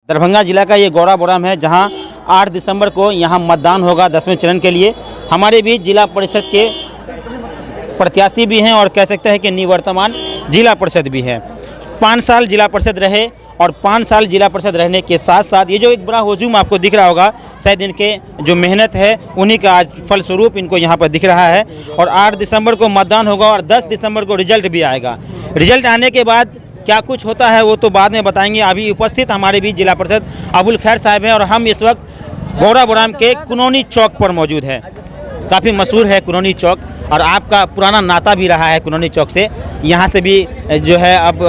दरभंगा जिला का ये गौराबोराम है, जहां 8 दिसंबर को यहां मतदान होगा 10वें चरण के लिए। हमारे बीच जिला परिषद के प्रत्याशी भी हैं और कह सकते हैं कि निवर्तमान जिला परिषद भी है। 5 साल जिला परिषद रहे और 5 साल जिला परिषद रहने के साथ साथ ये जो एक बड़ा हुजूम आपको दिख रहा होगा, शायद इनके जो मेहनत है उन्हीं का आज फलस्वरूप इनको यहाँ पर दिख रहा है। और 8 दिसंबर को मतदान होगा और 10 दिसंबर को रिजल्ट भी आएगा। रिजल्ट आने के बाद क्या कुछ होता है वो तो बाद में बताएंगे। अभी उपस्थित हमारे बीच जिला परिषद अबुल खैर साहब हैं और हम इस वक्त गौराबोराम के कुनौनी चौक पर मौजूद है। काफ़ी मशहूर है कुनौनी चौक और आपका पुराना नाता भी रहा है कुनौनी चौक से। यहाँ से भी जो है अब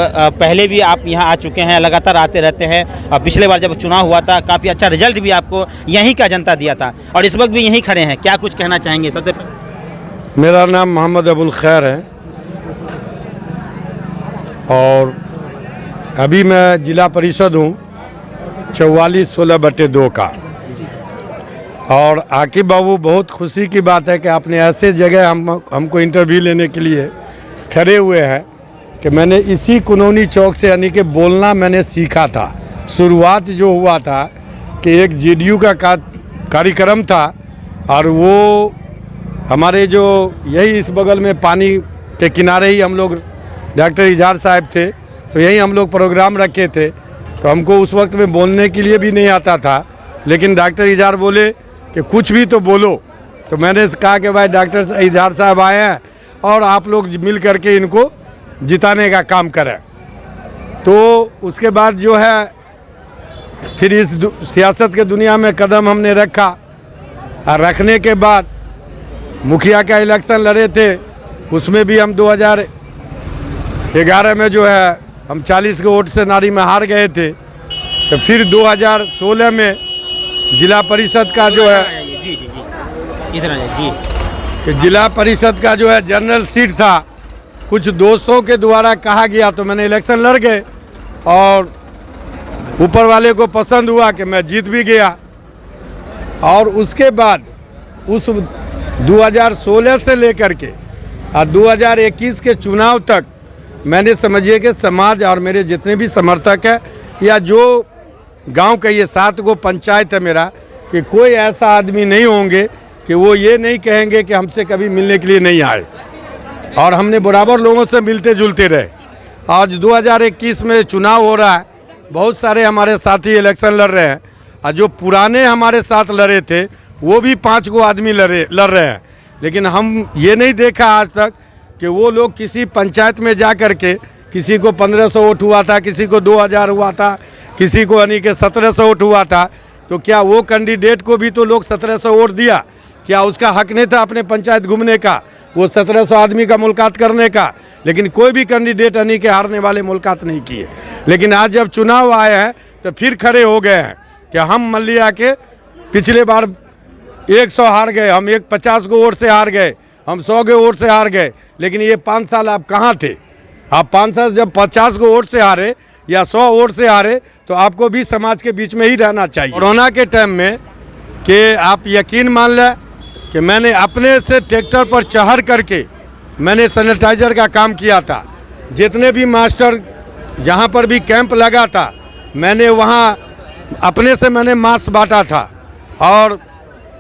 पहले भी आप यहाँ आ चुके हैं, लगातार आते रहते हैं। और पिछले बार जब चुनाव हुआ था काफ़ी अच्छा रिजल्ट भी आपको यहीं का जनता दिया था और इस वक्त भी यहीं खड़े हैं। क्या कुछ कहना चाहेंगे? सबसे मेरा नाम मोहम्मद अबुल खैर है और अभी मैं जिला परिषद हूँ 44/16/2 का। और आकिब बाबू, बहुत खुशी की बात है कि आपने ऐसे जगह हमको इंटरव्यू लेने के लिए खड़े हुए हैं कि मैंने इसी कुनौनी चौक से यानी कि बोलना मैंने सीखा था। शुरुआत जो हुआ था कि एक जेडीयू का कार्यक्रम था और वो हमारे जो यही इस बगल में पानी के किनारे ही हम लोग डॉक्टर इजहार साहब थे, तो यही हम लोग प्रोग्राम रखे थे। तो हमको उस वक्त में बोलने के लिए भी नहीं आता था, लेकिन डॉक्टर इजहार बोले कि कुछ भी तो बोलो। तो मैंने कहा कि भाई डॉक्टर इजहार साहब आए हैं और आप लोग मिल करके इनको जिताने का काम करें। तो उसके बाद जो है फिर इस सियासत के दुनिया में कदम हमने रखा और रखने के बाद मुखिया का इलेक्शन लड़े थे, उसमें भी हम 2011 में जो है हम 40 के वोट से नारी में हार गए थे। तो फिर 2016 में जिला परिषद का जो है जिला परिषद का जो है जनरल सीट था, कुछ दोस्तों के द्वारा कहा गया तो मैंने इलेक्शन लड़ गए और ऊपर वाले को पसंद हुआ कि मैं जीत भी गया। और उसके बाद उस 2016 से लेकर के और 2021 के चुनाव तक मैंने समझिए कि समाज और मेरे जितने भी समर्थक हैं या जो गांव का ये 7 गो पंचायत है मेरा, कि कोई ऐसा आदमी नहीं होंगे कि वो ये नहीं कहेंगे कि हमसे कभी मिलने के लिए नहीं आए। और हमने बराबर लोगों से मिलते जुलते रहे। आज 2021 में चुनाव हो रहा है, बहुत सारे हमारे साथी इलेक्शन लड़ रहे हैं और जो पुराने हमारे साथ लड़े थे वो भी 5 गो आदमी लड़ रहे हैं। लेकिन हम ये नहीं देखा आज तक कि वो लोग किसी पंचायत में जा कर के किसी को 1500 वोट हुआ था, किसी को 2000 हुआ था, किसी को यानी कि 1700 वोट हुआ था। तो क्या वो कैंडिडेट को भी तो लोग 1700 वोट दिया? क्या उसका हक नहीं था अपने पंचायत घूमने का, वो 1700 आदमी का मुलाकात करने का? लेकिन कोई भी कैंडिडेट यानी कि हारने वाले मुलाकात नहीं किए। लेकिन आज जब चुनाव आए हैं तो फिर खड़े हो गए हैं कि हम मान लिया के पिछले बार 100 हार गए, हम 50 को वोट से हार गए, हम 100 के वोट से हार गए। लेकिन ये 5 साल आप कहाँ थे? आप 5 साल जब 50 को वोट से हारे या 100 वोट से हारे तो आपको भी समाज के बीच में ही रहना चाहिए। कोरोना के टाइम में कि आप यकीन मान लें कि मैंने अपने से ट्रैक्टर पर चढ़ करके मैंने सैनिटाइज़र का काम किया था। जितने भी मास्टर जहाँ पर भी कैंप लगा था मैंने वहाँ अपने से मैंने मास्क बांटा था। और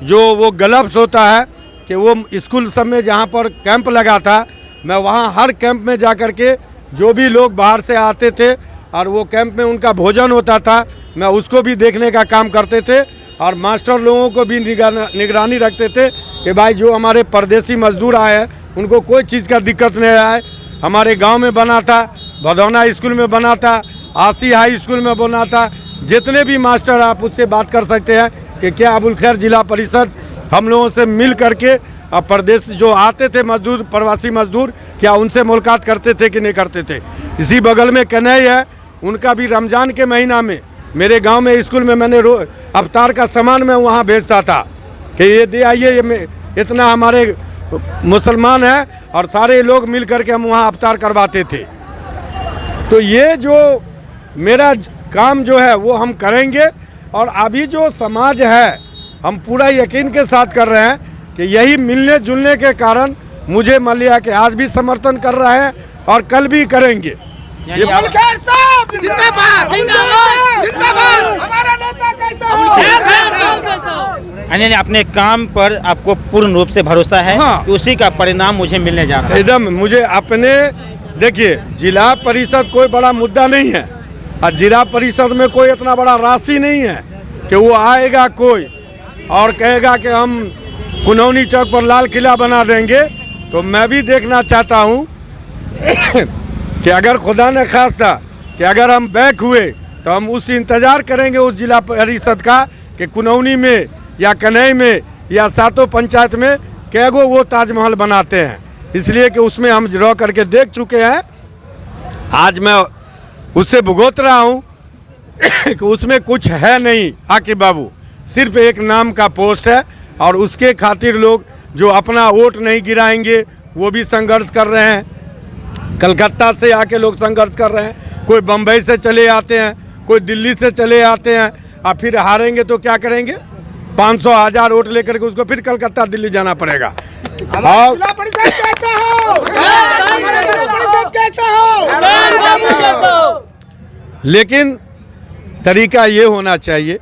जो वो ग्लव्स होता है कि वो स्कूल सब में जहाँ पर कैंप लगा था, मैं वहाँ हर कैंप में जा कर के जो भी लोग बाहर से आते थे और वो कैंप में उनका भोजन होता था, मैं उसको भी देखने का काम करते थे। और मास्टर लोगों को भी निगरानी रखते थे कि भाई जो हमारे परदेसी मजदूर आए हैं उनको कोई चीज़ का दिक्कत नहीं आए। हमारे गांव में बना था, भदौना स्कूल में बना था, आसी हाई स्कूल में बना था। जितने भी मास्टर आप उससे बात कर सकते हैं कि क्या अबुल खैर जिला परिषद हम लोगों से मिल करके अब प्रदेश जो आते थे मजदूर, प्रवासी मजदूर, क्या उनसे मुलाकात करते थे कि नहीं करते थे? इसी बगल में कन्हई है, उनका भी रमज़ान के महीना में मेरे गांव में स्कूल में मैंने अवतार का सामान मैं वहां भेजता था कि ये दे आइए, ये इतना हमारे मुसलमान हैं और सारे लोग मिल करके हम वहां अवतार करवाते थे। तो ये जो मेरा काम जो है वो हम करेंगे। और अभी जो समाज है हम पूरा यकीन के साथ कर रहे हैं कि यही मिलने जुलने के कारण मुझे मान लिया कि आज भी समर्थन कर रहा है और कल भी करेंगे। जिंदाबाद जिंदाबाद जिंदाबाद। यानी अपने काम पर आपको पूर्ण रूप से भरोसा है हाँ। कि उसी का परिणाम मुझे मिलने जा रहा है। एकदम मुझे अपने देखिए, जिला परिषद कोई बड़ा मुद्दा नहीं है और जिला परिषद में कोई इतना बड़ा राशि नहीं है कि वो आएगा कोई और कहेगा कि हम कुनौनी चौक पर लाल किला बना देंगे। तो मैं भी देखना चाहता हूँ कि अगर खुदा न खास्ता कि अगर हम बैक हुए तो हम उस इंतज़ार करेंगे उस जिला परिषद का कि कुनौनी में या कन्हई में या सातों पंचायत में कैगो वो ताजमहल बनाते हैं। इसलिए कि उसमें हम रह करके देख चुके हैं। आज मैं उससे भुगत रहा हूँ कि उसमें कुछ है नहीं आकिब बाबू, सिर्फ एक नाम का पोस्ट है और उसके खातिर लोग जो अपना वोट नहीं गिराएंगे वो भी संघर्ष कर रहे हैं। कलकत्ता से आके लोग संघर्ष कर रहे हैं, कोई बम्बई से चले आते हैं, कोई दिल्ली से चले आते हैं और फिर हारेंगे तो क्या करेंगे, 500,000 वोट लेकर के उसको फिर कलकत्ता दिल्ली जाना पड़ेगा। और जिला परिषद कैसा हो? कैसा हो? लेकिन तरीका ये होना चाहिए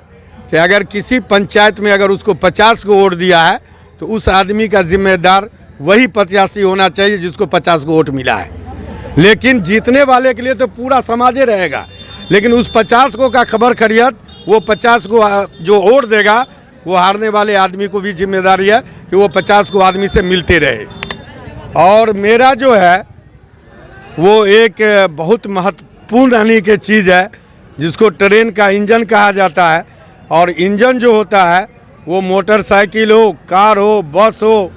कि अगर किसी पंचायत में अगर उसको 50 को वोट दिया है तो उस आदमी का जिम्मेदार वही 85 होना चाहिए जिसको 50 को वोट मिला है। लेकिन जीतने वाले के लिए तो पूरा समाज ही रहेगा, लेकिन उस 50 को का खबर खरियत वो 50 को जो वोट देगा वो हारने वाले आदमी को भी जिम्मेदारी है कि वो 50 को आदमी से मिलते रहे। और मेरा जो है वो एक बहुत महत्वपूर्ण यानी की चीज़ है जिसको ट्रेन का इंजन कहा जाता है। और इंजन जो होता है वो मोटरसाइकिल हो, कार हो, बस हो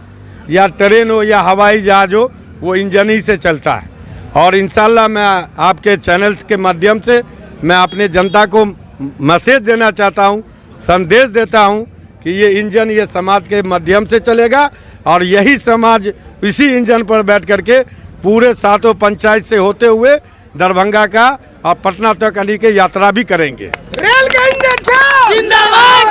या ट्रेन हो या हवाई जहाज़ हो, वो इंजन ही से चलता है। और इंशाल्लाह मैं आपके चैनल्स के माध्यम से मैं अपने जनता को मैसेज देना चाहता हूँ, संदेश देता हूँ कि ये इंजन ये समाज के माध्यम से चलेगा और यही समाज इसी इंजन पर बैठ करके पूरे सातों पंचायत से होते हुए दरभंगा का और पटना तक यानी के यात्रा भी करेंगे। रेल का इंजन जिंदाबाद।